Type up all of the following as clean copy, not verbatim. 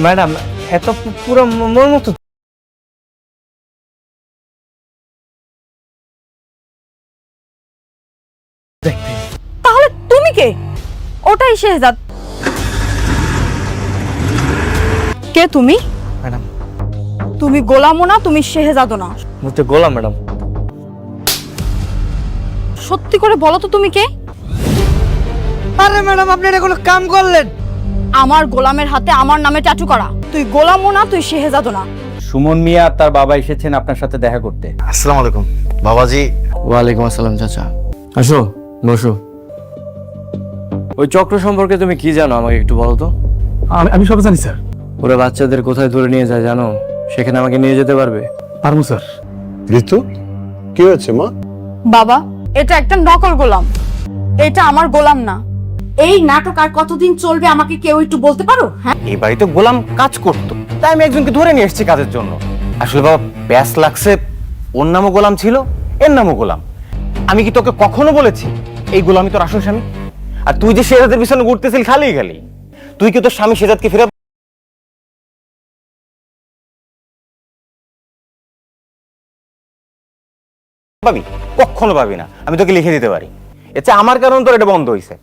Madam এত পুরো মন মতো দেখতে। তাহলে তুমি কে? ওটাই শেহজাদ। কে তুমি? ম্যাডাম তুমি গোলামও না, তুমি শেহজাদও না। মুঝে গোলাম ম্যাডাম। সত্যি করে বলো তো তুমি কে? আরে ম্যাডাম আপনি এটা কোনো কাম করলেন? আমার গোলামের হাতে আমার নামে ট্যাটু করা। তুই গোলামও না, তুই শেহজাদও না। সুমন মিয়া আর তার বাবা এসেছেন আপনার সাথে দেখা করতে। আসসালামু আলাইকুম বাবাজি। ওয়ালাইকুম আসসালাম চাচা। আসো বসো। ওই চক্র সম্পর্কে তুমি কি জানো আমাকে একটু বলো তো। আমি সব জানি স্যার। ওরা বাচ্চাদের কোথায় ধরে নিয়ে যায় জানো? সেখানে আমাকে নিয়ে যেতে পারবে? পারবো স্যার। ঋতু কি হয়েছে মা? বাবা, এটা একটা নকল গোলাম, এটা আমার গোলাম না। এই নাটক আর কতদিন চলবে আমাকে কেউ একটু বলতে পারো? হ্যাঁ, এই বাড়িতে গোলাম কাজ করতো, তাই আমি একজনকে ধরে নিয়ে এসেছি কাজের জন্য। আসলে বাবা প্যাস লাগছে, ওর নামও গোলাম ছিল, এর নামও গোলাম। আমি কি তোকে কখনো বলেছি এই গোলামই তোর আসল স্বামী? আর তুই যে শেহজাদের পিছনে ঘুরতেছিল খালি খালি, তুই কি তোর স্বামী শেহজাদকে ফিরে পাবি? কখনো পাবি না। আমি তোকে লিখে দিতে পারি। এতে আমার কারণ তোর এটা বন্ধ হয়েছে।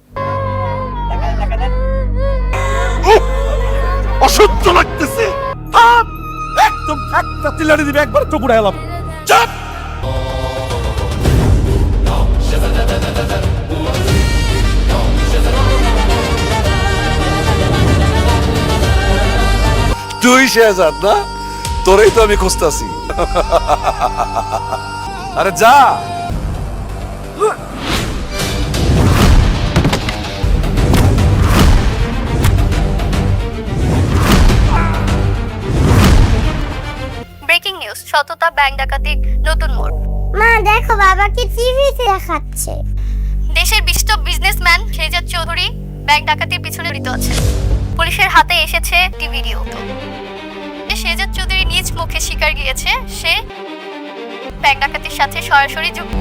অসহ্য লাগতেছে। একদম একটা চিল্লানি দিবে, একবার চোখ উড়ে এলাম। চাপ। তুই শেহজাদ না? তোরেই তো আমি খুঁজতাছি। আরে যা। ব্রেকিং নিউজ, সততা ব্যাংক ডাকাতির নতুন মোড়। মা দেখো বাবাকে টিভিতে দেখাচ্ছে। দেশের বিশিষ্ট বিজনেসম্যান শেহজাদ চৌধুরী ব্যাংক ডাকাতির পিছনে জড়িত আছে। পুলিশের হাতে এসেছে একটি ভিডিও। শেহজাদ চৌধুরী নিজ মুখে স্বীকার গিয়েছে সে ব্যাংক ডাকাতির সাথে সরাসরি যুক্ত।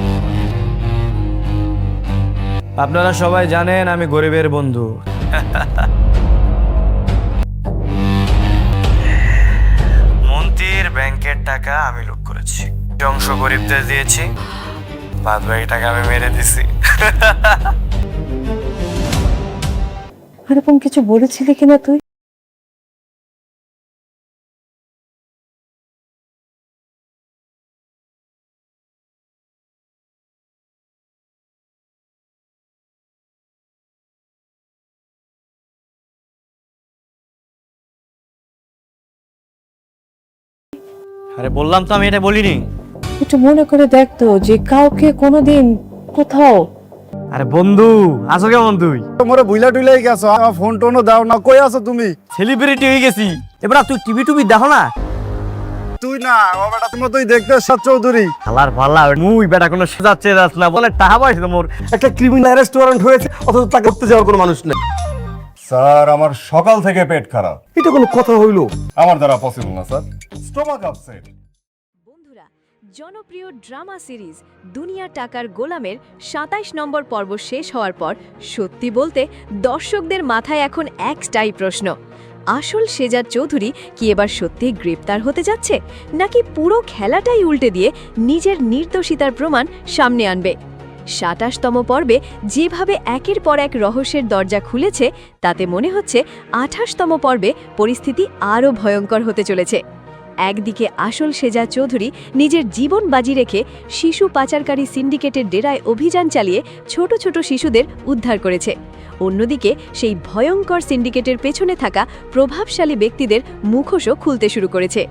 আপনারা সবাই জানেন আমি গরিবের বন্ধু। মন্ত্রীর ব্যাংকের টাকা আমি লুট করেছি, অংশ গরিবদের দিয়েছি, বাদ বাকি টাকা আমি মেরে দিছি। এরকম কিছু বলেছিলি কিনা তুই? আরে বললাম তো আমি এটা বলিনি। একটু মনে করে দেখ তো যে কাউকে কোনোদিন কোথাও। আরে বন্ধু আসো কেমন তুই? তোমরা বুইলা টুইলাই গেছো, আমার ফোন টোনও দাও না। কই আছো তুমি? সেলিব্রিটি হয়ে গেছি এবার। তুই টিভি টুবি দেখো না? তুই না ও বেটা তোমার তুই দেখতে শেহজাদ চৌধুরী। খালার ভালা মুই বেটা কোনো সাজাচ্ছে যাস না বলে টাকা পয়সা মোর। একটা ক্রিমিনাল অ্যারেস্ট ওয়ারেন্ট হয়েছে, অথচ তাকে করতে যাওয়ার কোনো মানুষ নেই। স্যার আমার সকাল থেকে পেট খারাপ। এটা কোনো কথা হইলো? আমার দ্বারা পসিবল না স্যার। Stomach upset. বন্ধুরা, জনপ্রিয় ড্রামা সিরিজ দুনিয়া টাকার গোলামের ২৭ নম্বর পর্ব শেষ হওয়ার পর সত্যি বলতে দর্শকদের মাথায় এখন একটাই প্রশ্ন, আসল শেহজাদ চৌধুরী কি এবার সত্যি গ্রেপ্তার হতে যাচ্ছে, নাকি পুরো খেলাটাই উল্টে দিয়ে নিজের নির্দোষিতার প্রমাণ সামনে আনবে? ২৭তম পর্বে যেভাবে একের পর এক রহস্যের দরজা খুলেছে তাতে মনে হচ্ছে ২৮তম পর্বে পরিস্থিতি আরও ভয়ঙ্কর হতে চলেছে। একদিকে আসল শেহজাদ চৌধুরী নিজের জীবন বাজি রেখে শিশু পাচারকারী সিন্ডিকেটের ডেরায় অভিযান চালিয়ে ছোট ছোট শিশুদের উদ্ধার করেছে, অন্যদিকে সেই ভয়ঙ্কর সিন্ডিকেটের পেছনে থাকা প্রভাবশালী ব্যক্তিদের মুখোশও খুলতে শুরু করেছে।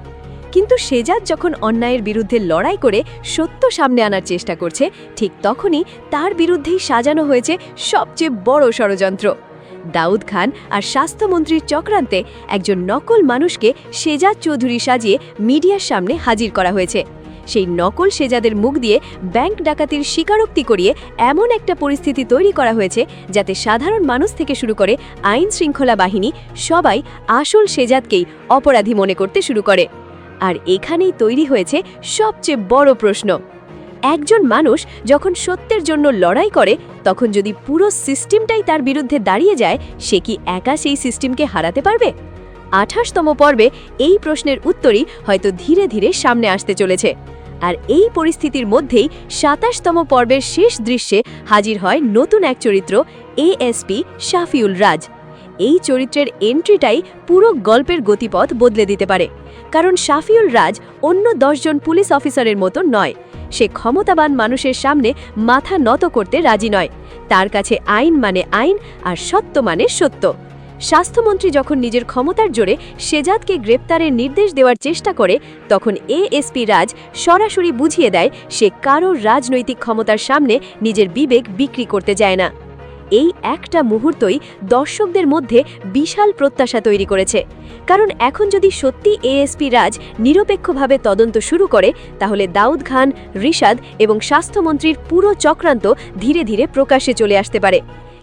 কিন্তু শেহজাদ যখন অন্যায়ের বিরুদ্ধে লড়াই করে সত্য সামনে আনার চেষ্টা করছে, ঠিক তখনই তার বিরুদ্ধেই সাজানো হয়েছে সবচেয়ে বড় ষড়যন্ত্র। দাউদ খান আর স্বাস্থ্যমন্ত্রীর চক্রান্তে একজন নকল মানুষকে শেহজাদ চৌধুরী সাজিয়ে মিডিয়ার সামনে হাজির করা হয়েছে। সেই নকল শেহজাদের মুখ দিয়ে ব্যাংক ডাকাতির স্বীকারোক্তি করিয়ে এমন একটা পরিস্থিতি তৈরি করা হয়েছে যাতে সাধারণ মানুষ থেকে শুরু করে আইন শৃঙ্খলা বাহিনী সবাই আসল শেহজাদকেই অপরাধী মনে করতে শুরু করে। আর এখানেই তৈরি হয়েছে সবচেয়ে বড় প্রশ্ন, একজন মানুষ যখন সত্যের জন্য লড়াই করে তখন যদি পুরো সিস্টেমটাই তার বিরুদ্ধে দাঁড়িয়ে যায়, সে কি একা সেই সিস্টেমকে হারাতে পারবে? 28তম পর্বে এই প্রশ্নের উত্তরই হয়তো ধীরে ধীরে সামনে আসতে চলেছে। আর এই পরিস্থিতির মধ্যেই 27তম পর্বের শেষ দৃশ্যে হাজির হয় নতুন এক চরিত্র, এএসপি শাফিউল রাজ। এই চরিত্রের এন্ট্রিটাই পুরো গল্পের গতিপথ বদলে দিতে পারে। কারণ শাফিউল রাজ অন্য 10 জন পুলিশ অফিসারের মতো নয়। সে ক্ষমতাবান মানুষের সামনে মাথা নত করতে রাজি নয়। তার কাছে আইন মানে আইন, আর সত্য মানে সত্য। স্বাস্থ্যমন্ত্রী যখন নিজের ক্ষমতার জোরে শেজাদকে গ্রেপ্তারের নির্দেশ দেওয়ার চেষ্টা করে, তখন এএসপি রাজ সরাসরি বুঝিয়ে দেয় সে কারোর রাজনৈতিক ক্ষমতার সামনে নিজের বিবেক বিক্রি করতে যায় না। এই একটা মুহূর্তই দর্শকদের মধ্যে বিশাল প্রত্যাশা তৈরি করেছে। কারণ এখন যদি সত্যি এএসপি রাজ নিরপেক্ষভাবে তদন্ত শুরু করে, তাহলে দাউদ খান, রিশাদ এবং স্বাস্থ্যমন্ত্রীর পুরো চক্রান্ত ধীরে ধীরে প্রকাশ্যে চলে আসতে পারে।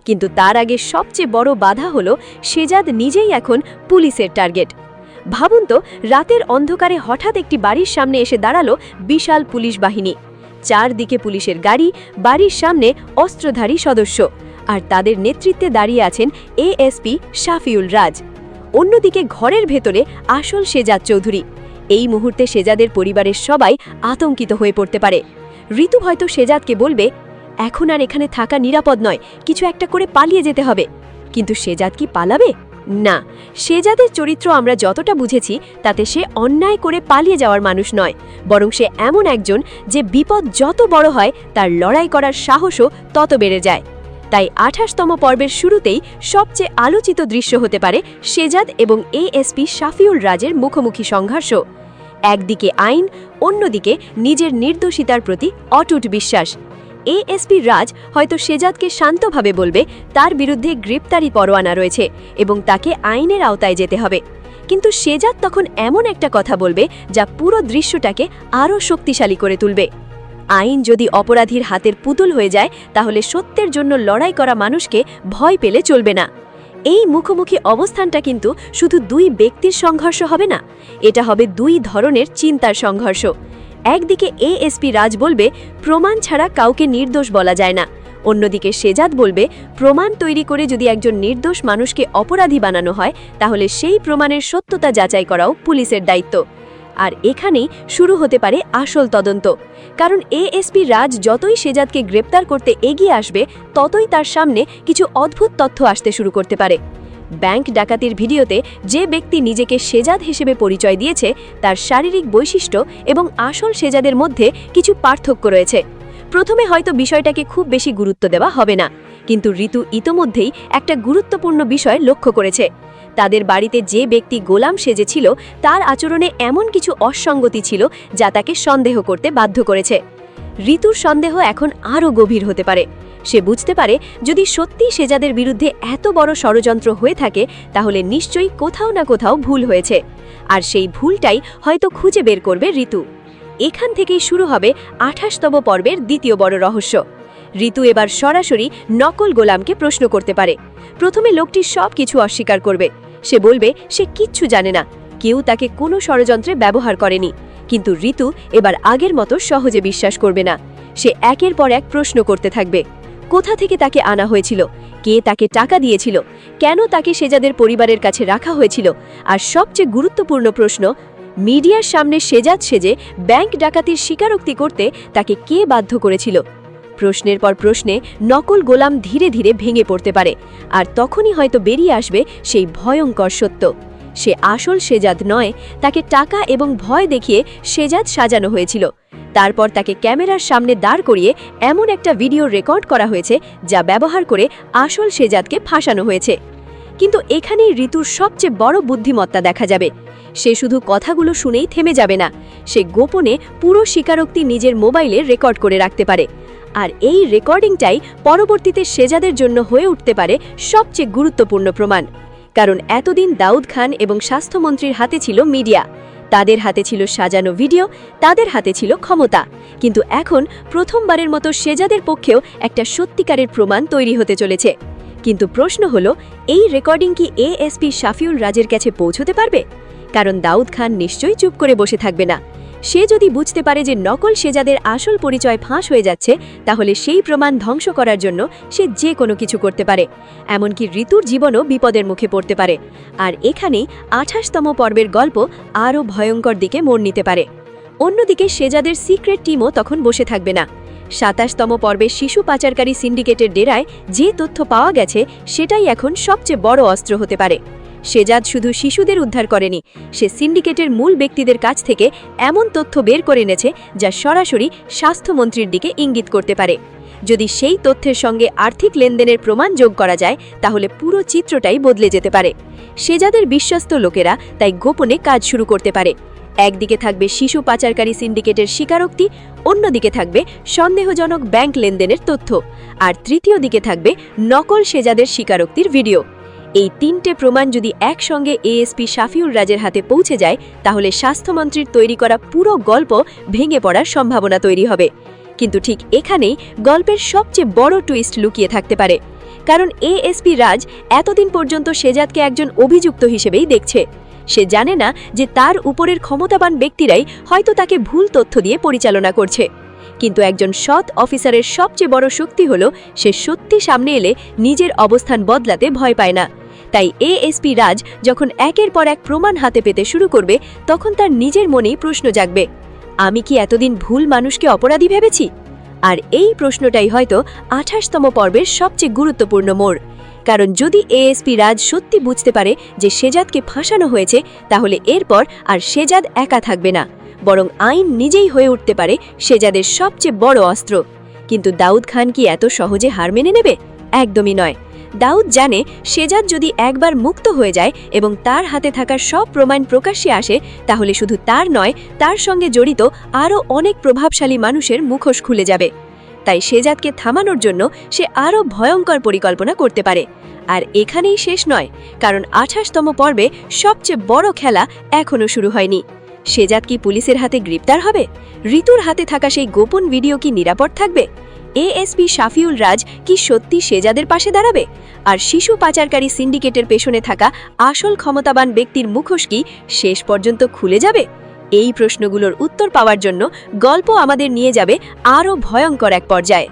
কিন্তু তার আগে সবচেয়ে বড় বাধা হলো শেজাদ নিজেই এখন পুলিশের টার্গেট। ভাবুন তো, রাতের অন্ধকারে হঠাৎ একটি বাড়ির সামনে এসে দাঁড়ালো বিশাল পুলিশ বাহিনী। চারদিকে পুলিশের গাড়ি, বাড়ির সামনে অস্ত্রধারী সদস্য, আর তাদের নেতৃত্বে দাঁড়িয়ে আছেন এএসপি শাফিউল রাজ। অন্যদিকে ঘরের ভেতরে আসল শেজাদ চৌধুরী। এই মুহূর্তে শেজাদের পরিবারের সবাই আতঙ্কিত হয়ে পড়তে পারে। ঋতু হয়তো শেজাদকে বলবে, এখন আর এখানে থাকা নিরাপদ নয়, কিছু একটা করে পালিয়ে যেতে হবে। কিন্তু শেজাদ কি পালাবে? না, শেজাদের চরিত্র আমরা যতটা বুঝেছি তাতে সে অন্যায় করে পালিয়ে যাওয়ার মানুষ নয়, বরং সে এমন একজন যে বিপদ যত বড় হয় তার লড়াই করার সাহসও তত বেড়ে যায়। তাই 28তম পর্বের শুরুতেই সবচেয়ে আলোচিত দৃশ্য হতে পারে শেজাদ এবং এএসপি শাফিউল রাজের মুখোমুখি সংঘর্ষ। একদিকে আইন, অন্যদিকে নিজের নির্দোষিতার প্রতি অটুট বিশ্বাস। এএসপি রাজ হয়তো শেজাদকে শান্তভাবে বলবে তার বিরুদ্ধে গ্রেপ্তারি পরোয়ানা রয়েছে এবং তাকে আইনের আওতায় যেতে হবে। কিন্তু শেজাদ তখন এমন একটা কথা বলবে যা পুরো দৃশ্যটাকে আরও শক্তিশালী করে তুলবে। আইন যদি অপরাধীর হাতের পুতুল হয়ে যায়, তাহলে সত্যের জন্য লড়াই করা মানুষকে ভয় পেলে চলবে না। এই মুখোমুখি অবস্থানটা কিন্তু শুধু দুই ব্যক্তির সংঘর্ষ হবে না, এটা হবে দুই ধরনের চিন্তার সংঘর্ষ। একদিকে এএসপি রাজ বলবে প্রমাণ ছাড়া কাউকে নির্দোষ বলা যায় না, অন্যদিকে শেজাদ বলবে প্রমাণ তৈরি করে যদি একজন নির্দোষ মানুষকে অপরাধী বানানো হয়, তাহলে সেই প্রমাণের সত্যতা যাচাই করাও পুলিশের দায়িত্ব। আর এখানেই শুরু হতে পারে আসল তদন্ত। কারণ এএসপি রাজ যতই শেজাদকে গ্রেপ্তার করতে এগিয়ে আসবে, ততই তার সামনে কিছু অদ্ভুত তথ্য আসতে শুরু করতে পারে। ব্যাংক ডাকাতির ভিডিওতে যে ব্যক্তি নিজেকে শেজাদ হিসেবে পরিচয় দিয়েছে, তার শারীরিক বৈশিষ্ট্য এবং আসল শেজাদের মধ্যে কিছু পার্থক্য রয়েছে। প্রথমে হয়তো বিষয়টাকে খুব বেশি গুরুত্ব দেওয়া হবে না, কিন্তু ঋতু ইতোমধ্যেই একটা গুরুত্বপূর্ণ বিষয় লক্ষ্য করেছে। তাদের বাড়িতে যে ব্যক্তি গোলাম সেজেছিল, তার আচরণে এমন কিছু অসঙ্গতি ছিল যা তাকে সন্দেহ করতে বাধ্য করেছে। ঋতুর সন্দেহ এখন আরও গভীর হতে পারে। সে বুঝতে পারে যদি সত্যি শেজাদের বিরুদ্ধে এত বড় ষড়যন্ত্র হয়ে থাকে, তাহলে নিশ্চয়ই কোথাও না কোথাও ভুল হয়েছে, আর সেই ভুলটাই হয়তো খুঁজে বের করবে ঋতু। এখান থেকেই শুরু হবে 28তম পর্বের দ্বিতীয় বড় রহস্য। ঋতু এবার সরাসরি নকল গোলামকে প্রশ্ন করতে পারে। প্রথমে লোকটি সব কিছু অস্বীকার করবে। সে বলবে সে কিচ্ছু জানে না, কেউ তাকে কোনো ষড়যন্ত্রে ব্যবহার করেনি। কিন্তু ঋতু এবার আগের মতো সহজে বিশ্বাস করবে না। সে একের পর এক প্রশ্ন করতে থাকবে। কোথা থেকে তাকে আনা হয়েছিল, কে তাকে টাকা দিয়েছিল, কেন তাকে শেজাদের পরিবারের কাছে রাখা হয়েছিল, আর সবচেয়ে গুরুত্বপূর্ণ প্রশ্ন, মিডিয়ার সামনে শেজাদ সেজে ব্যাংক ডাকাতির স্বীকারোক্তি করতে তাকে কে বাধ্য করেছিল। প্রশ্নের পর প্রশ্নে নকল গোলাম ধীরে ধীরে ভেঙে পড়তে পারে, আর তখনই হয়তো বেরিয়ে আসবে সেই ভয়ঙ্কর সত্য। সে আসল শেজাদ নয়, তাকে টাকা এবং ভয় দেখিয়ে শেজাদ সাজানো হয়েছিল। তারপর তাকে ক্যামেরার সামনে দাঁড় করিয়ে এমন একটা ভিডিও রেকর্ড করা হয়েছে যা ব্যবহার করে আসল শেজাদকে ফাঁসানো হয়েছে। কিন্তু এখানেই ঋতুর সবচেয়ে বড় বুদ্ধিমত্তা দেখা যাবে। সে শুধু কথাগুলো শুনেই থেমে যাবে না, সে গোপনে পুরো স্বীকারোক্তি নিজের মোবাইলে রেকর্ড করে রাখতে পারে। আর এই রেকর্ডিংটাই পরবর্তীতে শেজাদের জন্য হয়ে উঠতে পারে সবচেয়ে গুরুত্বপূর্ণ প্রমাণ। কারণ এতদিন দাউদ খান এবং স্বাস্থ্যমন্ত্রীর হাতে ছিল মিডিয়া, তাদের হাতে ছিল সাজানো ভিডিও, তাদের হাতে ছিল ক্ষমতা। কিন্তু এখন প্রথমবারের মতো শেজাদের পক্ষেও একটা সত্যিকারের প্রমাণ তৈরি হতে চলেছে। কিন্তু প্রশ্ন হলো, এই রেকর্ডিং কি এএসপি শাফিউল রাজের কাছে পৌঁছতে পারবে? কারণ দাউদ খান নিশ্চয়ই চুপ করে বসে থাকবে না। সে যদি বুঝতে পারে যে নকল সেজাদের আসল পরিচয় ফাঁস হয়ে যাচ্ছে, তাহলে সেই প্রমাণ ধ্বংস করার জন্য সে যে কোনো কিছু করতে পারে। এমনকি ঋতুর জীবনও বিপদের মুখে পড়তে পারে। আর এখানেই 28তম পর্বের গল্প আরও ভয়ঙ্কর দিকে মোড় নিতে পারে। অন্যদিকে সেজাদের সিক্রেট টিমও তখন বসে থাকবে না। 27তম পর্বে শিশু পাচারকারী সিন্ডিকেটের ডেরায় যে তথ্য পাওয়া গেছে সেটাই এখন সবচেয়ে বড় অস্ত্র হতে পারে। সেজাদ শুধু শিশুদের উদ্ধার করেনি, সে সিন্ডিকেটের মূল ব্যক্তিদের কাছ থেকে এমন তথ্য বের করে এনেছে যা সরাসরি স্বাস্থ্যমন্ত্রীর দিকে ইঙ্গিত করতে পারে। যদি সেই তথ্যের সঙ্গে আর্থিক লেনদেনের প্রমাণ যোগ করা যায়, তাহলে পুরো চিত্রটাই বদলে যেতে পারে। সেজাদের বিশ্বস্ত লোকেরা তাই গোপনে কাজ শুরু করতে পারে। একদিকে থাকবে শিশু পাচারকারী সিন্ডিকেটের স্বীকারোক্তি, অন্যদিকে থাকবে সন্দেহজনক ব্যাংক লেনদেনের তথ্য, আর তৃতীয় দিকে থাকবে নকল সেজাদের স্বীকারোক্তির ভিডিও। এই তিনটে প্রমাণ যদি একসঙ্গে এএসপি শাফিউল রাজের হাতে পৌঁছে যায়, তাহলে স্বাস্থ্যমন্ত্রীর তৈরি করা পুরো গল্প ভেঙে পড়ার সম্ভাবনা তৈরি হবে। কিন্তু ঠিক এখানেই গল্পের সবচেয়ে বড় টুইস্ট লুকিয়ে থাকতে পারে, কারণ এএসপি রাজ এতদিন পর্যন্ত সেজাদকে একজন অভিযুক্ত হিসেবেই দেখছে। সে জানে না যে তার উপরের ক্ষমতাবান ব্যক্তিরাই হয়তো তাকে ভুল তথ্য দিয়ে পরিচালনা করছে। কিন্তু একজন সৎ অফিসারের সবচেয়ে বড় শক্তি হল সে সত্যি সামনে এলে নিজের অবস্থান বদলাতে ভয় পায় না। তাই এএসপি রাজ যখন একের পর এক প্রমাণ হাতে পেতে শুরু করবে, তখন তার নিজের মনেই প্রশ্ন জাগবে, আমি কি এতদিন ভুল মানুষকে অপরাধী ভেবেছি? আর এই প্রশ্নটাই হয়তো 28তম পর্বের সবচেয়ে গুরুত্বপূর্ণ মোড়। কারণ যদি এএসপি রাজ সত্যি বুঝতে পারে যে সেজাদকে ফাঁসানো হয়েছে, তাহলে এরপর আর সেজাদ একা থাকবে না, বরং আইন নিজেই হয়ে উঠতে পারে সেজাদের সবচেয়ে বড় অস্ত্র। কিন্তু দাউদ খান কি এত সহজে হার মেনে নেবে? একদমই নয়। দাউদ জানে সেজাদ যদি একবার মুক্ত হয়ে যায় এবং তার হাতে থাকা সব প্রমাণ প্রকাশ্যে আসে, তাহলে শুধু তার নয়, তার সঙ্গে জড়িত আরও অনেক প্রভাবশালী মানুষের মুখোশ খুলে যাবে। তাই সেজাদকে থামানোর জন্য সে আরও ভয়ঙ্কর পরিকল্পনা করতে পারে। আর এখানেই শেষ নয়, কারণ 28তম পর্বে সবচেয়ে বড় খেলা এখনও শুরু হয়নি। সেজাদ কি পুলিশের হাতে গ্রেপ্তার হবে? ঋতুর হাতে থাকা সেই গোপন ভিডিও কি নিরাপদ থাকবে? এএসপি শাফিউল রাজ কি সত্যি সেজাদের পাশে দাঁড়াবে? আর শিশু পাচারকারী সিন্ডিকেটের পেছনে থাকা আসল ক্ষমতাবান ব্যক্তির মুখোশ কি শেষ পর্যন্ত খুলে যাবে? এই প্রশ্নগুলোর উত্তর পাওয়ার জন্য গল্প আমাদের নিয়ে যাবে আরও ভয়ঙ্কর এক পর্যায়ে।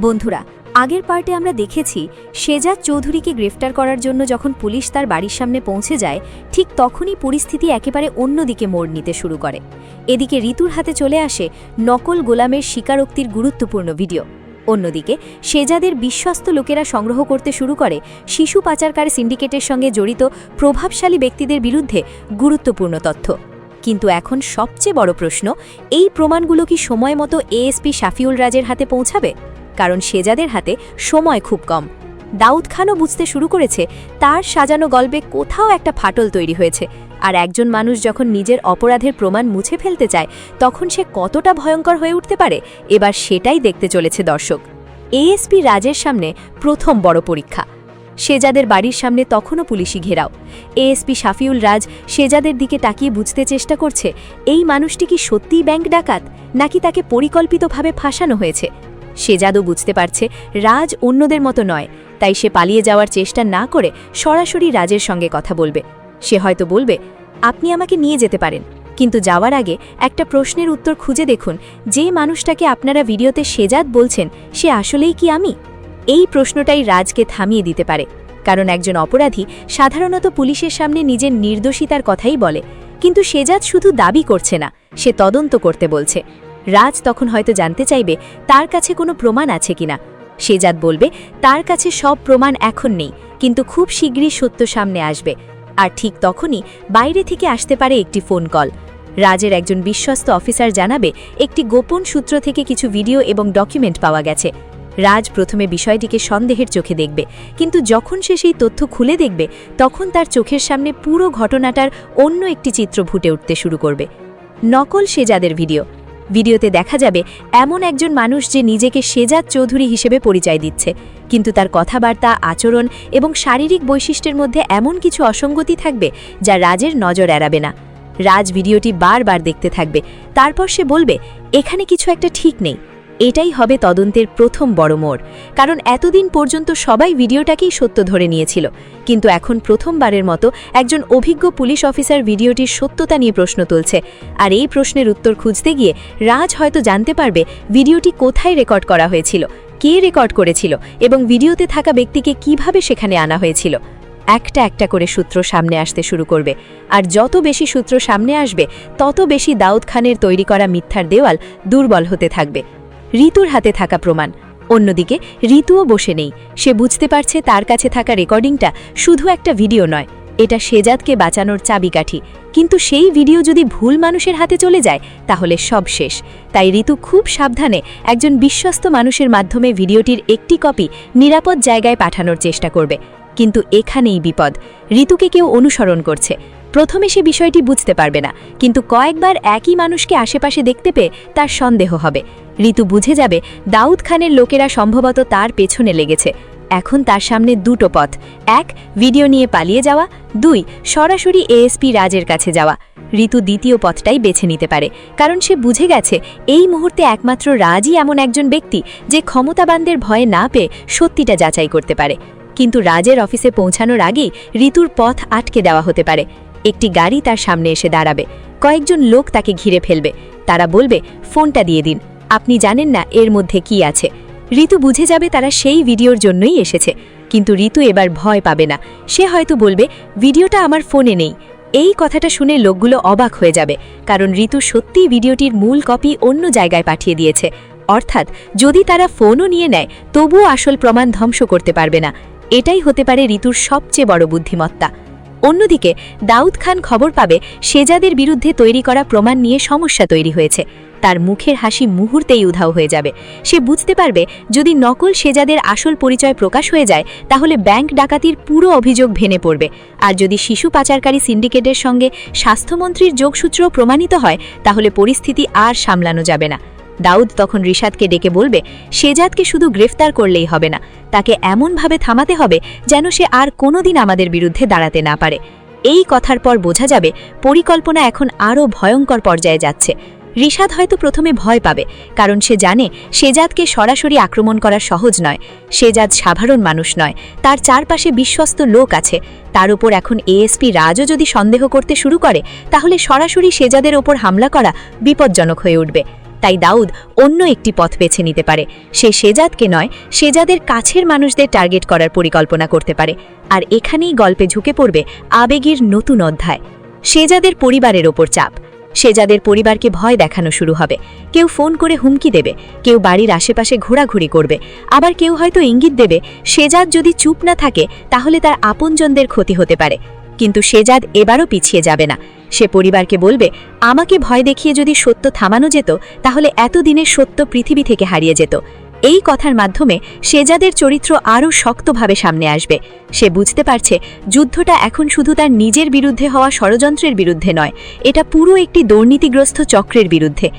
বন্ধুরা, আগের পার্টে আমরা দেখেছি সেজাদ চৌধুরীকে গ্রেফতার করার জন্য যখন পুলিশ তার বাড়ির সামনে পৌঁছে যায়, ঠিক তখনই পরিস্থিতি একেবারে অন্যদিকে মোড় নিতে শুরু করে। এদিকে ঋতুর হাতে চলে আসে নকল গোলামের স্বীকারোক্তির গুরুত্বপূর্ণ ভিডিও। অন্যদিকে সেজাদের বিশ্বস্ত লোকেরা সংগ্রহ করতে শুরু করে শিশু পাচারকারী সিন্ডিকেটের সঙ্গে জড়িত প্রভাবশালী ব্যক্তিদের বিরুদ্ধে গুরুত্বপূর্ণ তথ্য। কিন্তু এখন সবচেয়ে বড় প্রশ্ন, এই প্রমাণগুলো কি সময় মতো এএসপি শাফিউল রাজের হাতে পৌঁছাবে? কারণ সেজাদের হাতে সময় খুব কম। দাউদ খানও বুঝতে শুরু করেছে তার সাজানো গল্পে কোথাও একটা ফাটল তৈরি হয়েছে, আর একজন মানুষ যখন নিজের অপরাধের প্রমাণ মুছে ফেলতে চায়, তখন সে কতটা ভয়ঙ্কর হয়ে উঠতে পারে, এবার সেটাই দেখতে চলেছে দর্শক। এএসপি রাজের সামনে প্রথম বড় পরীক্ষা। সেজাদের বাড়ির সামনে তখনও পুলিশি ঘেরাও। এএসপি শাফিউল রাজ সেজাদের দিকে তাকিয়ে বুঝতে চেষ্টা করছে এই মানুষটি কি সত্যিই ব্যাংক ডাকাত, নাকি তাকে পরিকল্পিতভাবে ফাঁসানো হয়েছে। সেজাদও বুঝতে পারছে রাজ অন্যদের মতো নয়, তাই সে পালিয়ে যাওয়ার চেষ্টা না করে সরাসরি রাজের সঙ্গে কথা বলবে। সে হয়তো বলবে, আপনি আমাকে নিয়ে যেতে পারেন, কিন্তু যাওয়ার আগে একটা প্রশ্নের উত্তর খুঁজে দেখুন, যে মানুষটাকে আপনারা ভিডিওতে সেজাদ বলছেন সে আসলেই কি আমি? এই প্রশ্নটাই রাজকে থামিয়ে দিতে পারে, কারণ একজন অপরাধী সাধারণত পুলিশের সামনে নিজের নির্দোষিতার কথাই বলে, কিন্তু সেজাদ শুধু দাবি করছে না, সে তদন্ত করতে বলছে। রাজ তখন হয়তো জানতে চাইবে তার কাছে কোনো প্রমাণ আছে কিনা। সেজাদ বলবে তার কাছে সব প্রমাণ এখন নেই, কিন্তু খুব শীঘ্রই সত্য সামনে আসবে। আর ঠিক তখনই বাইরে থেকে আসতে পারে একটি ফোন কল। রাজের একজন বিশ্বস্ত অফিসার জানাবে একটি গোপন সূত্র থেকে কিছু ভিডিও এবং ডকুমেন্ট পাওয়া গেছে। রাজ প্রথমে বিষয়টিকে সন্দেহের চোখে দেখবে, কিন্তু যখন সে সেই তথ্য খুলে দেখবে, তখন তার চোখের সামনে পুরো ঘটনাটার অন্য একটি চিত্র ফুটে উঠতে শুরু করবে। নকল সেজাদের ভিডিওতে দেখা যাবে এমন একজন মানুষ যে নিজেকে সেজাদ চৌধুরী হিসেবে পরিচয় দিচ্ছে, কিন্তু তার কথাবার্তা, আচরণ এবং শারীরিক বৈশিষ্ট্যের মধ্যে এমন কিছু অসঙ্গতি থাকবে যা রাজের নজর এড়াবে না। রাজ ভিডিওটি বারবার দেখতে থাকবে, তারপর সে বলবে এখানে কিছু একটা ঠিক নেই। এটাই হবে তদন্তের প্রথম বড় মোড়, কারণ এতদিন পর্যন্ত সবাই ভিডিওটাকেই সত্য ধরে নিয়েছিল, কিন্তু এখন প্রথমবারের মতো একজন অভিজ্ঞ পুলিশ অফিসার ভিডিওটির সত্যতা নিয়ে প্রশ্ন তুলছে। আর এই প্রশ্নের উত্তর খুঁজতে গিয়ে রাজ হয়তো জানতে পারবে ভিডিওটি কোথায় রেকর্ড করা হয়েছিল, কে রেকর্ড করেছিল এবং ভিডিওতে থাকা ব্যক্তিকে কিভাবে সেখানে আনা হয়েছিল। একটা একটা করে সূত্র সামনে আসতে শুরু করবে, আর যত বেশি সূত্র সামনে আসবে তত বেশি দাউদ খানের তৈরি করা মিথ্যার দেওয়াল দুর্বল হতে থাকবে। ঋতুর হাতে থাকা প্রমাণ। অন্যদিকে ঋতুও বসে নেই, সে বুঝতে পারছে তার কাছে থাকা রেকর্ডিংটা শুধু একটা ভিডিও নয়, এটা শেজাদকে বাঁচানোর চাবিকাঠি। কিন্তু সেই ভিডিও যদি ভুল মানুষের হাতে চলে যায় তাহলে সব শেষ। তাই ঋতু খুব সাবধানে একজন বিশ্বস্ত মানুষের মাধ্যমে ভিডিওটির একটি কপি নিরাপদ জায়গায় পাঠানোর চেষ্টা করবে। কিন্তু এখানেই বিপদ, ঋতুকে কেউ অনুসরণ করছে। প্রথমে সে বিষয়টি বুঝতে পারবে না, কিন্তু কয়েকবার একই মানুষকে আশেপাশে দেখতে পেয়ে তার সন্দেহ হবে। ঋতু বুঝে যাবে দাউদ খানের লোকেরা সম্ভবত তার পেছনে লেগেছে। এখন তার সামনে দুটো পথ, 1 ভিডিও নিয়ে পালিয়ে যাওয়া, 2 সরাসরি এএসপি রাজের কাছে যাওয়া। ঋতু দ্বিতীয় পথটাই বেছে নিতে পারে, কারণ সে বুঝে গেছে এই মুহূর্তে একমাত্র রাজই এমন একজন ব্যক্তি যে ক্ষমতাবানদের ভয়ে না পেয়ে সত্যিটা যাচাই করতে পারে। কিন্তু রাজের অফিসে পৌঁছানোর আগেই ঋতুর পথ আটকে দেওয়া হতে পারে। একটি গাড়ি তার সামনে এসে দাঁড়াবে, কয়েকজন লোক তাকে ঘিরে ফেলবে। তারা বলবে, ফোনটা দিয়ে দিন, আপনি জানেন না এর মধ্যে কি আছে। ঋতু বুঝে যাবে তারা সেই ভিডিওর জন্যই এসেছে, কিন্তু ঋতু এবার ভয় পাবে না। সে হয়তো বলবে, ভিডিওটা আমার ফোনে নেই। এই কথাটা শুনে লোকগুলো অবাক হয়ে যাবে, কারণ ঋতু সত্যিই ভিডিওটির মূল কপি অন্য জায়গায় পাঠিয়ে দিয়েছে। অর্থাৎ যদি তারা ফোনও নিয়ে নেয় তবুও আসল প্রমাণ ধ্বংস করতে পারবে না। এটাই হতে পারে ঋতুর সবচেয়ে বড় বুদ্ধিমত্তা। অন্যদিকে দাউদ খান খবর পাবে শেজাদের বিরুদ্ধে তৈরি করা প্রমাণ নিয়ে সমস্যা তৈরি হয়েছে। তার মুখের হাসি মুহূর্তেই উধাও হয়ে যাবে। সে বুঝতে পারবে যদি নকল শেজাদের আসল পরিচয় প্রকাশ হয়ে যায় তাহলে ব্যাংক ডাকাতির পুরো অভিযোগ ভেঙে পড়বে। আর যদি শিশু পাচারকারী সিন্ডিকেটের সঙ্গে স্বাস্থ্যমন্ত্রীর যোগসূত্র প্রমাণিত হয় তাহলে পরিস্থিতি আর সামলানো যাবে না। দাউদ তখন রিশাদকে ডেকে বলবে, শেজাদকে শুধু গ্রেফতার করলেই হবে না, তাকে এমনভাবে থামাতে হবে যেন সে আর কোনোদিন আমাদের বিরুদ্ধে দাঁড়াতে না পারে। এই কথার পর বোঝা যাবে পরিকল্পনা এখন আরও ভয়ঙ্কর পর্যায়ে যাচ্ছে। রিশাদ হয়তো প্রথমে ভয় পাবে, কারণ সে জানে শেজাদকে সরাসরি আক্রমণ করা সহজ নয়। শেজাদ সাধারণ মানুষ নয়, তার চারপাশে বিশ্বস্ত লোক আছে। তার উপর এখন এএসপি রাজও যদি সন্দেহ করতে শুরু করে তাহলে সরাসরি শেজাদের ওপর হামলা করা বিপজ্জনক হয়ে উঠবে। তাই দাউদ অন্য একটি পথ বেছে নিতে পারে। সে শেজাদকে নয়, শেজাদের কাছের মানুষদের টার্গেট করার পরিকল্পনা করতে পারে। আর এখানেই গল্পে ঝুঁকে পড়বে আবেগের নতুন অধ্যায়। শেজাদের পরিবারের ওপর চাপ। শেজাদের পরিবারকে ভয় দেখানো শুরু হবে। কেউ ফোন করে হুমকি দেবে, কেউ বাড়ির আশেপাশে ঘোরাঘুরি করবে, আবার কেউ হয়তো ইঙ্গিত দেবে শেজাদ যদি চুপ না থাকে তাহলে তার আপনজনদের ক্ষতি হতে পারে। কিন্তু শেজাদ এবারও পিছিয়ে যাবে না। সে পরিবারকে বলবে, আমাকে ভয় দেখিয়ে যদি সত্য থামানো যেত তাহলে এতদিনের সত্য পৃথিবী থেকে হারিয়ে যেত। এই কথার মাধ্যমে শেজাদের চরিত্র আরও শক্তভাবে সামনে আসবে। সে বুঝতে পারছে যুদ্ধটা এখন শুধু তার নিজের বিরুদ্ধে হওয়া ষড়যন্ত্রের বিরুদ্ধে নয়, এটা পুরো একটি দুর্নীতিগ্রস্ত চক্রের বিরুদ্ধে।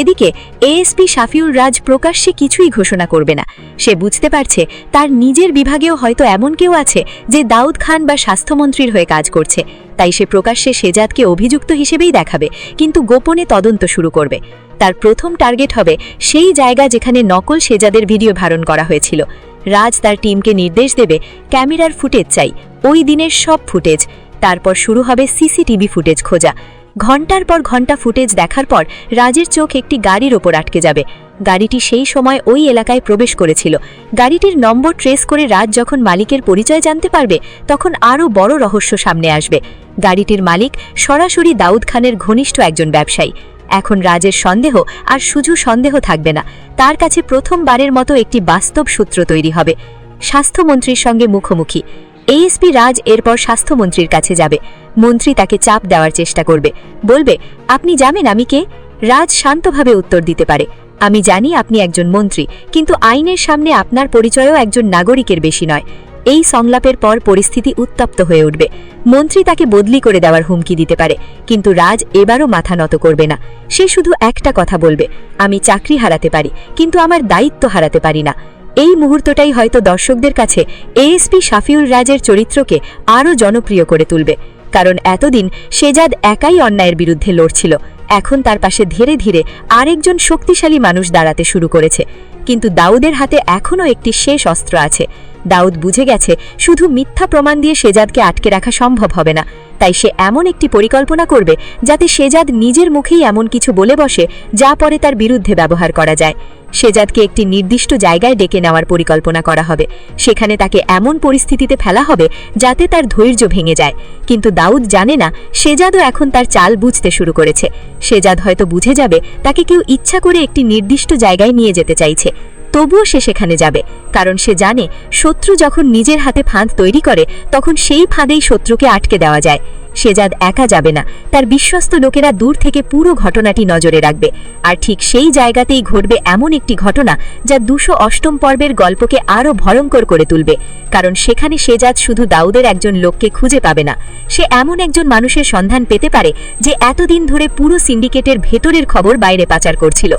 এদিকে এএসপি শাফিউল রাজ প্রকাশ্যে কিছুই ঘোষণা করবে না। সে বুঝতে পারছে তার নিজের বিভাগেও হয়তো এমন কেউ আছে যে দাউদ খান বা স্বাস্থ্যমন্ত্রীর হয়ে কাজ করছে। তাই সে প্রকাশ্যে শেজাদকে অভিযুক্ত হিসেবেই দেখাবে, কিন্তু গোপনে তদন্ত শুরু করবে। তার প্রথম টার্গেট হবে সেই জায়গা যেখানে নকল শেজাদের ভিডিও ধারণ করা হয়েছিল। রাজ তার টিমকে নির্দেশ দেবে, ক্যামেরার ফুটেজ চাই, ওই দিনের সব ফুটেজ। তারপর শুরু হবে সিসিটিভি ফুটেজ খোঁজা। ঘন্টার পর ঘন্টা ফুটেজ দেখার পর রাজের চোখ একটি গাড়ির ওপর আটকে যাবে। গাড়িটি সেই সময় ওই এলাকায় প্রবেশ করেছিল। গাড়িটির নম্বর ট্রেস করে রাজ যখন মালিকের পরিচয় জানতে পারবে তখন আরও বড় রহস্য সামনে আসবে। গাড়িটির মালিক সরাসরি দাউদ খানের ঘনিষ্ঠ একজন ব্যবসায়ী। এখন রাজের সন্দেহ আর শুধু সন্দেহ থাকবে না, তার কাছে প্রথমবারের মতো একটি বাস্তব সূত্র তৈরি হবে। স্বাস্থ্যমন্ত্রীর সঙ্গে মুখোমুখি। এএসপি রাজ এরপর স্বাস্থ্যমন্ত্রীর কাছে যাবে। মন্ত্রী তাকে চাপ দেওয়ার চেষ্টা করবে, বলবে, আপনি জানেন আমি কে? রাজ শান্তভাবে উত্তর দিতে পারে, আমি জানি আপনি একজন মন্ত্রী, কিন্তু আইনের সামনে আপনার পরিচয়ও একজন নাগরিকের বেশি নয়। এই সংলাপের পর পরিস্থিতি উত্তপ্ত হয়ে উঠবে। মন্ত্রী তাকে বদলি করে দেওয়ার হুমকি দিতে পারে, কিন্তু রাজ এবারও মাথা নত করবে না। সে শুধু একটা কথা বলবে, আমি চাকরি হারাতে পারি কিন্তু আমার দায়িত্ব হারাতে পারি না। এই মুহূর্তটাই হয়তো দর্শকদের কাছে এএসপি শাফিউল রাজের চরিত্রকে আরও জনপ্রিয় করে তুলবে, কারণ এতদিন শেজাদ একাই অন্যায়ের বিরুদ্ধে লড়ছিল, এখন তার পাশে ধীরে ধীরে আরেকজন শক্তিশালী মানুষ দাঁড়াতে শুরু করেছে। কিন্তু দাউদের হাতে এখনও একটি শেষ অস্ত্র আছে। দাউদ বুঝে গেছে শুধু মিথ্যা প্রমাণ দিয়ে শেজাদকে আটকে রাখা সম্ভব হবে না, তাই সে এমন একটি পরিকল্পনা করবে যাতে শেজাদ নিজের মুখেই এমন কিছু বলে বসে যা পরে তার বিরুদ্ধে ব্যবহার করা যায়। শেজাদকে একটি নির্দিষ্ট জায়গায় ডেকে নেওয়ার পরিকল্পনা করা হবে। সেখানে তাকে এমন পরিস্থিতিতে ফেলা হবে যাতে তার ধৈর্য ভেঙে যায়। কিন্তু দাউদ জানে না শেজাদও এখন তার চাল বুঝতে শুরু করেছে। শেজাদ হয়তো বুঝে যাবে তাকে কেউ ইচ্ছা করে একটি নির্দিষ্ট জায়গায় নিয়ে যেতে চাইছে। তবুও সে সেখানে যাবে, কারণ সে জানে শত্রু যখন নিজের হাতে ফাঁদ তৈরি করে তখন সেই ফাঁদেই শত্রুকে আটকে দেওয়া যায়। শেজাদ একা যাবে না, তার বিশ্বস্ত লোকেরা দূর থেকে পুরো ঘটনাটি নজরে রাখবে। আর ঠিক সেই জায়গাতেই ঘটবে এমন একটি ঘটনা যা 208 পর্বের গল্পকে আরও ভয়ঙ্কর করে তুলবে। কারণ সেখানে শেজাদ শুধু দাউদের একজন লোককে খুঁজে পাবে না, সে এমন একজন মানুষের সন্ধান পেতে পারে যে এতদিন ধরে পুরো সিন্ডিকেটের ভেতরের খবর বাইরে পাচার করছিল।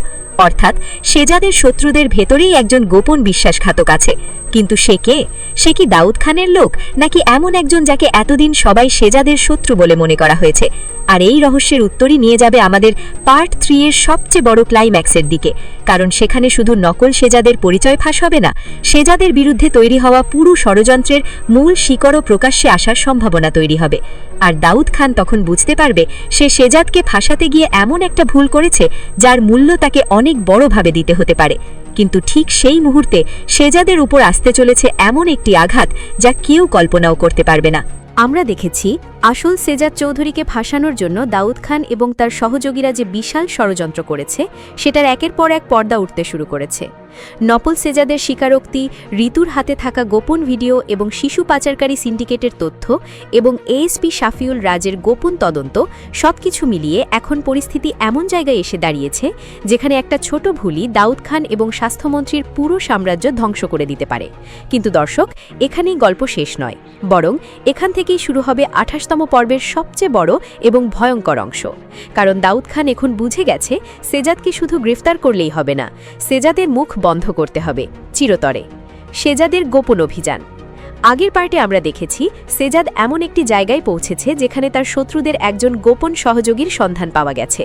অর্থাৎ শেজাদের শত্রুদের ভেতরেই একজন গোপন বিশ্বাসঘাতক আছে। কিন্তু সে কে? সে কি দাউদ খানের লোক, নাকি এমন একজন যাকে এতদিন সবাই শেজাদের শত্রু বলে মনে করা হয়েছে? আর এই রহস্যের উত্তরই নিয়ে যাবে আমাদের পার্ট 3 এর সবচেয়ে বড় ক্লাইম্যাক্সের দিকে। কারণ সেখানে শুধু নকল শেজাদের পরিচয় ফাঁস হবে না, শেজাদের বিরুদ্ধে তৈরি হওয়া পুরো ষড়যন্ত্রের মূল শিকড়ও প্রকাশ্যে আসার সম্ভাবনা তৈরি হবে। আর দাউদ খান তখন বুঝতে পারবে সে শেজাদকে ফাঁসাতে গিয়ে এমন একটা ভুল করেছে যার মূল্য তাকে অনেক বড়ভাবে দিতে হতে পারে। কিন্তু ঠিক সেই মুহূর্তে শেজাদের উপর আসতে চলেছে এমন একটি আঘাত যা কেউ কল্পনাও করতে পারবে না। আমরা দেখেছি আসল শেজাদ চৌধুরীকে ফাঁসানোর জন্য দাউদ খান এবং তার সহযোগীরা যে বিশাল ষড়যন্ত্র করেছে সেটার একের পর এক পর্দা উঠতে শুরু করেছে। নকল শেজাদের স্বীকারোক্তি, ঋতুর হাতে থাকা গোপন ভিডিও এবং শিশু পাচারকারী সিন্ডিকেটের তথ্য এবং এএসপি শাফিউল রাজের গোপন তদন্ত সবকিছু মিলিয়ে এখন পরিস্থিতি এমন জায়গায় এসে দাঁড়িয়েছে যেখানে একটা ছোট ভুলই দাউদ খান এবং স্বাস্থ্যমন্ত্রীর পুরো সাম্রাজ্য ধ্বংস করে দিতে পারে। কিন্তু দর্শক, এখানেই গল্প শেষ নয়, বরং এখান থেকেই শুরু হবে 28তম পর্বের সবচেয়ে বড় এবং ভয়ঙ্কর অংশ। কারণ দাউদ খান এখন বুঝে গেছে শেজাদকে শুধু গ্রেফতার করলেই হবে না, শেজাদের মুখ বন্ধ করতে হবে চিরতরে। শেজাদের গোপন অভিযান। আগের পার্টে আমরা দেখেছি শেজাদ এমন একটি জায়গায় পৌঁছেছে যেখানে তার শত্রুদের একজন গোপন সহযোগীর সন্ধান পাওয়া গেছে।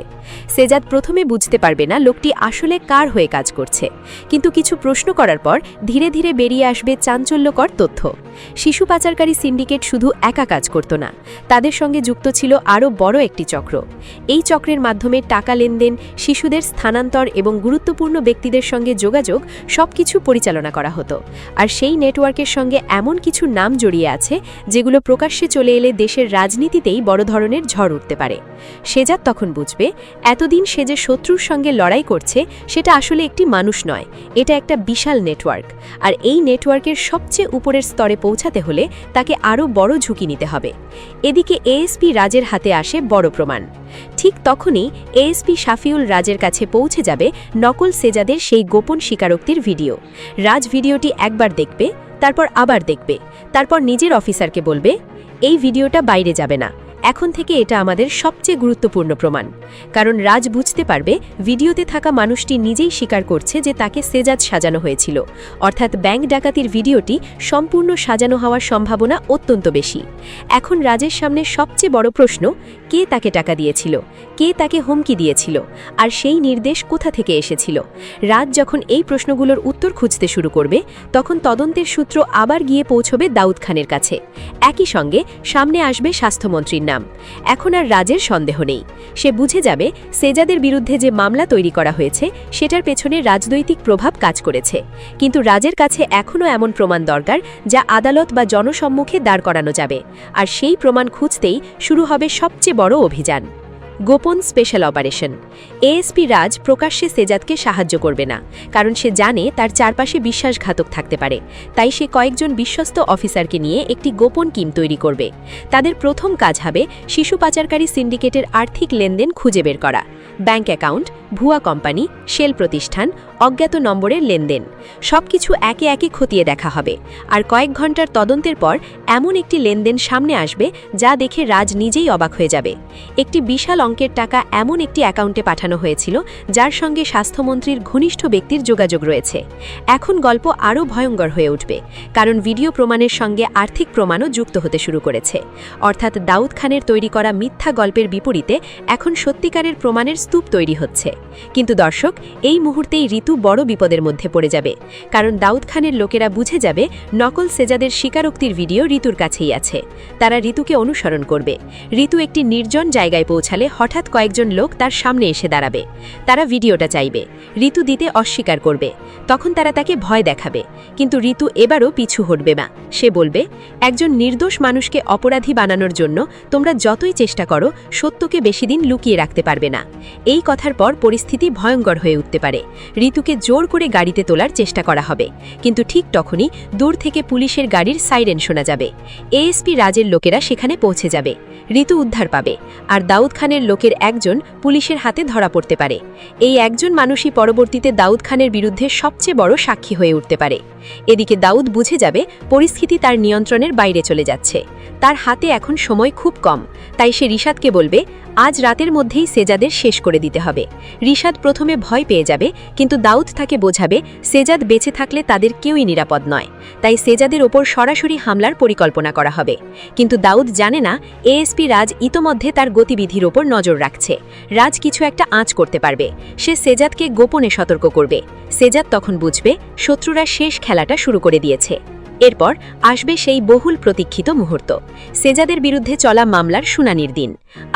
শেজাদ প্রথমে বুঝতে পারবে না লোকটি আসলে কার হয়ে কাজ করছে, কিন্তু কিছু প্রশ্ন করার পর ধীরে ধীরে বেরিয়ে আসবে চাঞ্চল্যকর তথ্য। শিশু পাচারকারী সিন্ডিকেট শুধু একা কাজ করত না, তাদের সঙ্গে যুক্ত ছিল আরও বড় একটি চক্র। এই চক্রের মাধ্যমে টাকা লেনদেন, শিশুদের স্থানান্তর এবং গুরুত্বপূর্ণ ব্যক্তিদের সঙ্গে যোগাযোগ সবকিছু পরিচালনা করা হতো। আর সেই নেটওয়ার্কের সঙ্গে এমন কিছু নাম জড়িয়ে আছে যেগুলো প্রকাশ্যে চলে এলে দেশের রাজনীতিতেই বড় ধরনের ঝড় উঠতে পারে। শেজাদ তখন বুঝবে এতদিন সে যে শত্রুর সঙ্গে লড়াই করছে সেটা আসলে একটি মানুষ নয়, এটা একটা বিশাল নেটওয়ার্ক। আর এই নেটওয়ার্কের সবচেয়ে উপরের স্তরে পৌঁছাতে হলে তাকে আরও বড় ঝুঁকি নিতে হবে। এদিকে এএসপি রাজের হাতে আসে বড় প্রমাণ। ঠিক তখনই এএসপি শাফিউল রাজের কাছে পৌঁছে যাবে নকল শেজাদের সেই গোপন স্বীকারোক্তির ভিডিও। রাজ ভিডিওটি একবার দেখবে, তারপর আবার দেখবে, তারপর নিজের অফিসারকে বলবে এই ভিডিওটা বাইরে যাবে না, এখন থেকে এটা আমাদের সবচেয়ে গুরুত্বপূর্ণ প্রমাণ। কারণ রাজ বুঝতে পারবে ভিডিওতে থাকা মানুষটি নিজেই স্বীকার করছে যে তাকে শেজাদ সাজানো হয়েছিল, অর্থাৎ ব্যাংক ডাকাতির ভিডিওটি সম্পূর্ণ সাজানো হওয়ার সম্ভাবনা অত্যন্ত বেশি। এখন রাজের সামনে সবচেয়ে বড় প্রশ্ন, কে তাকে টাকা দিয়েছিল, কে তাকে হুমকি দিয়েছিল, আর সেই নির্দেশ কোথা থেকে এসেছিল? রাজ যখন এই প্রশ্নগুলোর উত্তর খুঁজতে শুরু করবে তখন তদন্তের সূত্র আবার গিয়ে পৌঁছবে দাউদ খানের কাছে। একই সঙ্গে সামনে আসবে স্বাস্থ্যমন্ত্রীর নাম। এখন আর রাজের সন্দেহ নেই, সে বুঝে যাবে শেজাদের বিরুদ্ধে যে মামলা তৈরি করা হয়েছে সেটার পেছনে রাজনৈতিক প্রভাব কাজ করেছে। কিন্তু রাজের কাছে এখনও এমন প্রমাণ দরকার যা আদালত বা জনসম্মুখে দাঁড় করানো যাবে। আর সেই প্রমাণ খুঁজতেই শুরু হবে সবচেয়ে বড় অভিযান, গোপন স্পেশাল অপারেশন। এএসপি রাজ প্রকাশ্যে শেজাদকে সাহায্য করবে না, কারণ সে জানে তার চারপাশে বিশ্বাসঘাতক থাকতে পারে। তাই সে কয়েকজন বিশ্বস্ত অফিসারকে নিয়ে একটি গোপন টিম তৈরি করবে। তাদের প্রথম কাজ হবে শিশু পাচারকারী সিন্ডিকেটের আর্থিক লেনদেন খুঁজে বের করা, ব্যাংক অ্যাকাউন্ট, ভুয়া কোম্পানি, শেল প্রতিষ্ঠান, অজ্ঞাত নম্বরের লেনদেন সবকিছু একে একে খতিয়ে দেখা হবে। আর কয়েক ঘন্টার তদন্তের পর এমন একটি লেনদেন সামনে আসবে যা দেখে রাজ নিজেই অবাক হয়ে যাবে। একটি বিশাল অঙ্কের টাকা এমন একটি অ্যাকাউন্টে পাঠানো হয়েছিল যার সঙ্গে স্বাস্থ্যমন্ত্রীর ঘনিষ্ঠ ব্যক্তির যোগাযোগ রয়েছে। এখন গল্প আরও ভয়ঙ্কর হয়ে উঠবে, কারণ ভিডিও প্রমাণের সঙ্গে আর্থিক প্রমাণও যুক্ত হতে শুরু করেছে। অর্থাৎ দাউদ খানের তৈরি করা মিথ্যা গল্পের বিপরীতে এখন সত্যিকারের প্রমাণের স্তূপ তৈরি হচ্ছে। কিন্তু দর্শক, এই মুহূর্তেই ঋতু বড় বিপদের মধ্যে পড়ে যাবে, কারণ দাউদ খানের লোকেরা বুঝে যাবে নকল সেজাদের স্বীকারোক্তির ভিডিও ঋতুর কাছেই আছে। তারা ঋতুকে অনুসরণ করবে। ঋতু একটি নির্জন জায়গায় পৌঁছালে হঠাৎ কয়েকজন লোক তার সামনে এসে দাঁড়াবে। তারা ভিডিওটা চাইবে, ঋতু দিতে অস্বীকার করবে। তখন তারা তাকে ভয় দেখাবে, কিন্তু ঋতু এবারও পিছু হটবে না। সে বলবে, একজন নির্দোষ মানুষকে অপরাধী বানানোর জন্য তোমরা যতই চেষ্টা করো, সত্যকে বেশি দিন লুকিয়ে রাখতে পারবে না। এই কথার পর পরিস্থিতি ভয়ঙ্কর হয়ে উঠতে পারে। ঋতুকে জোর করে গাড়িতে তোলার চেষ্টা করা হবে, কিন্তু ঠিক তখনই দূর থেকে পুলিশের গাড়ির সাইরেন শোনা যাবে। এএসপি রাজের লোকেরা সেখানে পৌঁছে যাবে। ঋতু উদ্ধার পাবে, আর দাউদ খানের লোকের একজন পুলিশের হাতে ধরা পড়তে পারে। এই একজন মানুষই পরবর্তীতে দাউদ খানের বিরুদ্ধে সবচেয়ে বড় সাক্ষী হয়ে উঠতে পারে। এদিকে দাউদ বুঝে যাবে পরিস্থিতি তার নিয়ন্ত্রণের বাইরে চলে যাচ্ছে। তার হাতে এখন সময় খুব কম, তাই সে রিশাদকে বলবে, আজ রাতের মধ্যেই সেজাদের শেষ করে দিতে হবে। রিশাদ প্রথমে ভয় পেয়ে যাবে, কিন্তু দাউদ তাকে বোঝাবে সেজাদ বেঁচে থাকলে তাদের কেউই নিরাপদ নয়, তাই সেজাদের ওপর সরাসরি হামলার পরিকল্পনা করা হবে। কিন্তু দাউদ জানে না এএসপি রাজ ইতোমধ্যে তার গতিবিধির ওপর নজর রাখছে। রাজ কিছু একটা আঁচ করতে পারবে। সে সেজাদকে গোপনে সতর্ক করবে। সেজাদ তখন বুঝবে শত্রুরা শেষ খেলাটা শুরু করে দিয়েছে। এরপর আসবে সেই বহুল প্রতীক্ষিত মুহূর্ত, সেজাদের বিরুদ্ধে চলা মামলার শুনানির দিন।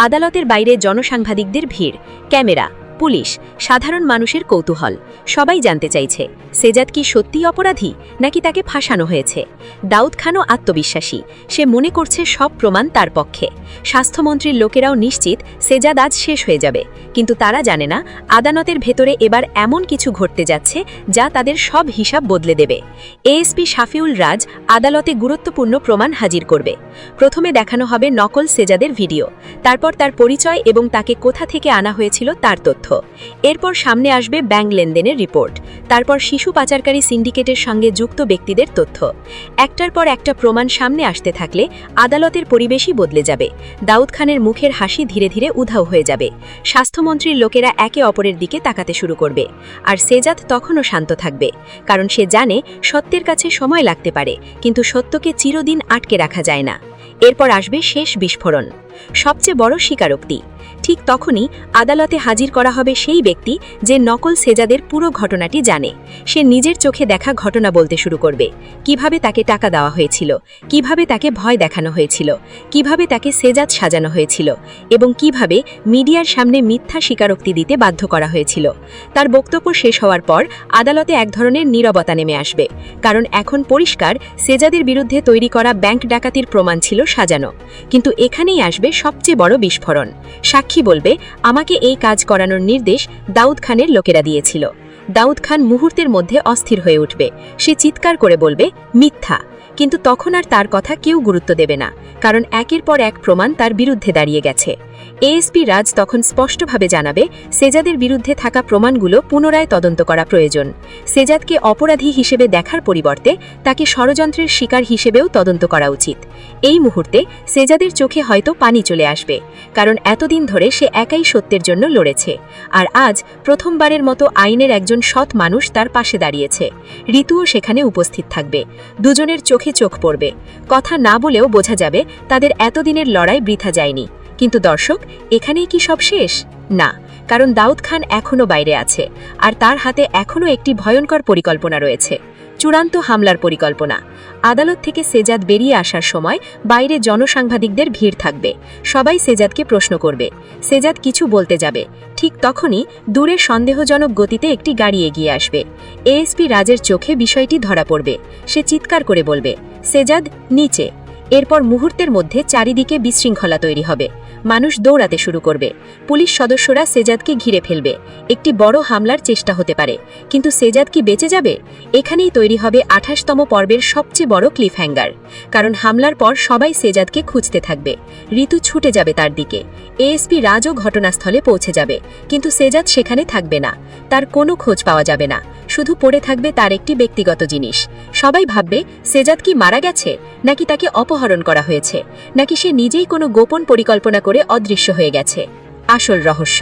আদালতের বাইরে জনসাংবাদিকদের ভিড়, ক্যামেরা, পুলিশ, সাধারণ মানুষের কৌতূহল। সবাই জানতে চাইছে সেজাদ কি সত্যিই অপরাধী, নাকি তাকে ফাঁসানো হয়েছে। দাউদ খানও আত্মবিশ্বাসী। সে মনে করছে সব প্রমাণ তার পক্ষে। স্বাস্থ্যমন্ত্রীর লোকেরাও নিশ্চিত সেজাদ আজ শেষ হয়ে যাবে, কিন্তু তারা জানে না আদালতের ভেতরে এবার এমন কিছু ঘটতে যাচ্ছে যা তাদের সব হিসাব বদলে দেবে। এএসপি শাফিউল রাজ আদালতে গুরুত্বপূর্ণ প্রমাণ হাজির করবে। প্রথমে দেখানো হবে নকল সেজাদের ভিডিও, তারপর তার পরিচয় এবং তাকে কোথা থেকে আনা হয়েছিল তার তথ্য। এরপর সামনে আসবে ব্যাংক লেনদেনের রিপোর্ট, তারপর শিশু পাচারকারী সিন্ডিকেটের সঙ্গে যুক্ত ব্যক্তিদের তথ্য। একটার পর একটা প্রমাণ সামনে আসতে থাকলে আদালতের পরিবেশই বদলে যাবে। দাউদ খানের মুখের হাসি ধীরে ধীরে উধাও হয়ে যাবে। স্বাস্থ্যমন্ত্রীর লোকেরা একে অপরের দিকে তাকাতে শুরু করবে, আর সেজাদ তখনও শান্ত থাকবে, কারণ সে জানে সত্যের কাছে সময় লাগতে পারে, কিন্তু সত্যকে চিরদিন আটকে রাখা যায় না। এরপর আসবে শেষ বিস্ফোরণ, সবচেয়ে বড় স্বীকারোক্তি। ঠিক তখনই আদালতে হাজির করা হবে সেই ব্যক্তি যে নকল সেজাদের পুরো ঘটনাটি জানে। সে নিজের চোখে দেখা ঘটনা বলতে শুরু করবে, কিভাবে তাকে টাকা দেওয়া হয়েছিল, কিভাবে তাকে ভয় দেখানো হয়েছিল, কিভাবে তাকে সেজাদ সাজানো হয়েছিল, এবং কিভাবে মিডিয়ার সামনে মিথ্যা স্বীকারোক্তি দিতে বাধ্য করা হয়েছিল। তার বক্তব্য শেষ হওয়ার পর আদালতে এক ধরনের নীরবতা নেমে আসবে, কারণ এখন পরিষ্কার সেজাদের বিরুদ্ধে তৈরি করা ব্যাংক ডাকাতির প্রমাণ ছিল সাজানো। কিন্তু এখানেই আসবে সবচেয়ে বড় বিস্ফোরণ। সাক্ষী বলবে, আমাকে এই কাজ করানোর নির্দেশ দাউদ খানের লোকেরা দিয়েছিল। দাউদ খান মুহূর্তের মধ্যে অস্থির হয়ে উঠবে। সে চিৎকার করে বলবে, মিথ্যা। কিন্তু তখন আর তার কথা কেউ গুরুত্ব দেবে না, কারণ একের পর এক প্রমাণ তার বিরুদ্ধে দাঁড়িয়ে গেছে। এএসপি রাজ তখন স্পষ্টভাবে জানাবে সেজাদের বিরুদ্ধে থাকা প্রমাণগুলো পুনরায় তদন্ত করা প্রয়োজন। সেজাদকে অপরাধী হিসেবে দেখার পরিবর্তে তাকে ষড়যন্ত্রের শিকার হিসেবেও তদন্ত করা উচিত। এই মুহূর্তে সেজাদের চোখে হয়তো পানি চলে আসবে, কারণ এতদিন ধরে সে একাই সত্যের জন্য লড়েছে, আর আজ প্রথমবারের মতো আইনের একজন সৎ মানুষ তার পাশে দাঁড়িয়েছে। ঋতুও সেখানে উপস্থিত থাকবে। দুজনের চোখে চোখ পড়বে। কথা না বলেও বোঝা যাবে তাদের এতদিনের লড়াই বৃথা যায়নি। কিন্তু দর্শক, এখানেই কি সব শেষ? না, কারণ দাউদ খান এখনও বাইরে আছে, আর তার হাতে এখনও একটি ভয়ঙ্কর পরিকল্পনা রয়েছে, চূড়ান্ত হামলার পরিকল্পনা। আদালত থেকে সেজাদ বেরিয়ে আসার সময় বাইরে জনসাংবাদিকদের ভিড় থাকবে। সবাই সেজাদকে প্রশ্ন করবে। সেজাদ কিছু বলতে যাবে, ঠিক তখনই দূরে সন্দেহজনক গতিতে একটি গাড়ি এগিয়ে আসবে। এএসপি রাজের চোখে বিষয়টি ধরা পড়বে। সে চিৎকার করে বলবে, সেজাদ, নিচে। এরপর মুহূর্তের মধ্যে চারিদিকে বিশৃঙ্খলা তৈরি হবে। মানুষ দৌড়াতে শুরু করবে। পুলিশ সদস্যরা সেজাদকে ঘিরে ফেলবে। একটি বড় হামলার চেষ্টা হতে পারে, কিন্তু সেজাদ কি বেঁচে যাবে? এখানেই তৈরি হবে 28তম পর্বের সবচেয়ে বড় ক্লিফ হ্যাঙ্গার, কারণ হামলার পর সবাই সেজাদকে খুঁজতে থাকবে। ঋতু ছুটে যাবে তার দিকে। এএসপি রাজও ঘটনাস্থলে পৌঁছে যাবে, কিন্তু সেজাদ সেখানে থাকবে না। তার কোনো খোঁজ পাওয়া যাবে না, শুধু পড়ে থাকবে তার একটি ব্যক্তিগত জিনিস। সবাই ভাববে সেজাদ কি মারা গেছে, নাকি তাকে অপহরণ করা হয়েছে, নাকি সে নিজেই কোনো গোপন পরিকল্পনা করে অদৃশ্য হয়ে গেছে। আসল রহস্য।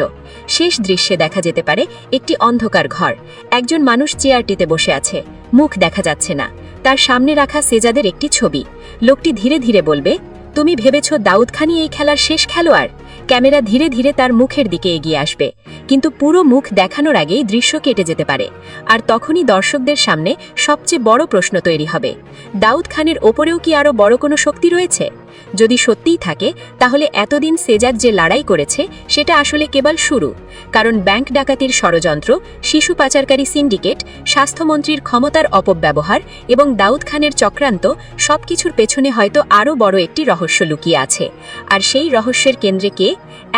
শেষ দৃশ্যে দেখা যেতে পারে একটি অন্ধকার ঘর, একজন মানুষ চেয়ারটিতে বসে আছে, মুখ দেখা যাচ্ছে না, তার সামনে রাখা সেজাদের একটি ছবি। লোকটি ধীরে ধীরে বলবে, তুমি ভেবেছ দাউদ খানই এই খেলার শেষ খেলোয়াড়? ক্যামেরা ধীরে ধীরে তার মুখের দিকে এগিয়ে আসবে, কিন্তু পুরো মুখ দেখানোর আগেই দৃশ্য কেটে যেতে পারে। আর তখনই দর্শকদের সামনে সবচেয়ে বড় প্রশ্ন তৈরি হবে, দাউদ খানের ওপরেও কি আরও বড় কোনো শক্তি রয়েছে? যদি সত্যিই থাকে, তাহলে এতদিন সেজাদ যে লড়াই করেছে সেটা আসলে কেবল শুরু। কারণ ব্যাংক ডাকাতির ষড়যন্ত্র, শিশু পাচারকারী সিন্ডিকেট, স্বাস্থ্যমন্ত্রীর ক্ষমতার অপব্যবহার এবং দাউদ খানের চক্রান্ত সবকিছুর পেছনে হয়তো আরও বড় একটি রহস্য লুকিয়ে আছে। আর সেই রহস্যের কেন্দ্রে কে,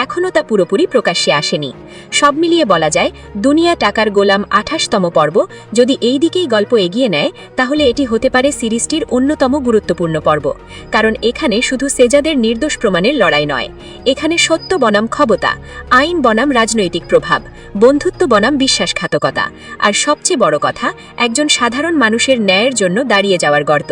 এখনও তা পুরোপুরি প্রকাশ্যে আসেনি। সব মিলিয়ে বলা যায়, দুনিয়া টাকার গোলাম 28তম পর্ব যদি এই দিকেই গল্প এগিয়ে নেয়, তাহলে এটি হতে পারে সিরিজটির অন্যতম গুরুত্বপূর্ণ পর্ব। কারণ এখানে শুধু সেজাদের নির্দোষ প্রমাণের লড়াই নয়, এখানে সত্য বনাম ক্ষমতা, আইন বনাম রাজনৈতিক প্রভাব, বন্ধুত্ব বনাম বিশ্বাসঘাতকতা, আর সবচেয়ে বড় কথা, একজন সাধারণ মানুষের ন্যায়ের জন্য দাঁড়িয়ে যাওয়ার গর্ত।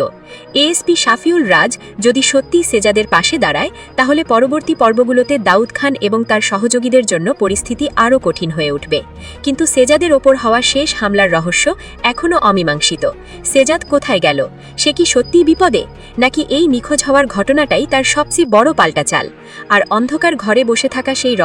এএসপি শাফিউল রাজ যদি সত্যি সেজাদের পাশে দাঁড়ায়, তাহলে পরবর্তী পর্বগুলোতে দাউদ খান এবং তার সহযোগীদের জন্য পরিস্থিতি আরও কঠিন হয়ে উঠবে। কিন্তু সেজাদের ওপর হওয়া শেষ হামলার রহস্য এখনও অমীমাংসিত। সেজাদ কোথায় গেল? সে কি সত্যিই বিপদে, নাকি এই নিখোঁজ হওয়ার ঘটনাটাই তার সবচেয়ে বড় পাল্টাচাল? আর অন্ধকার ঘরে বসে থাকা সেই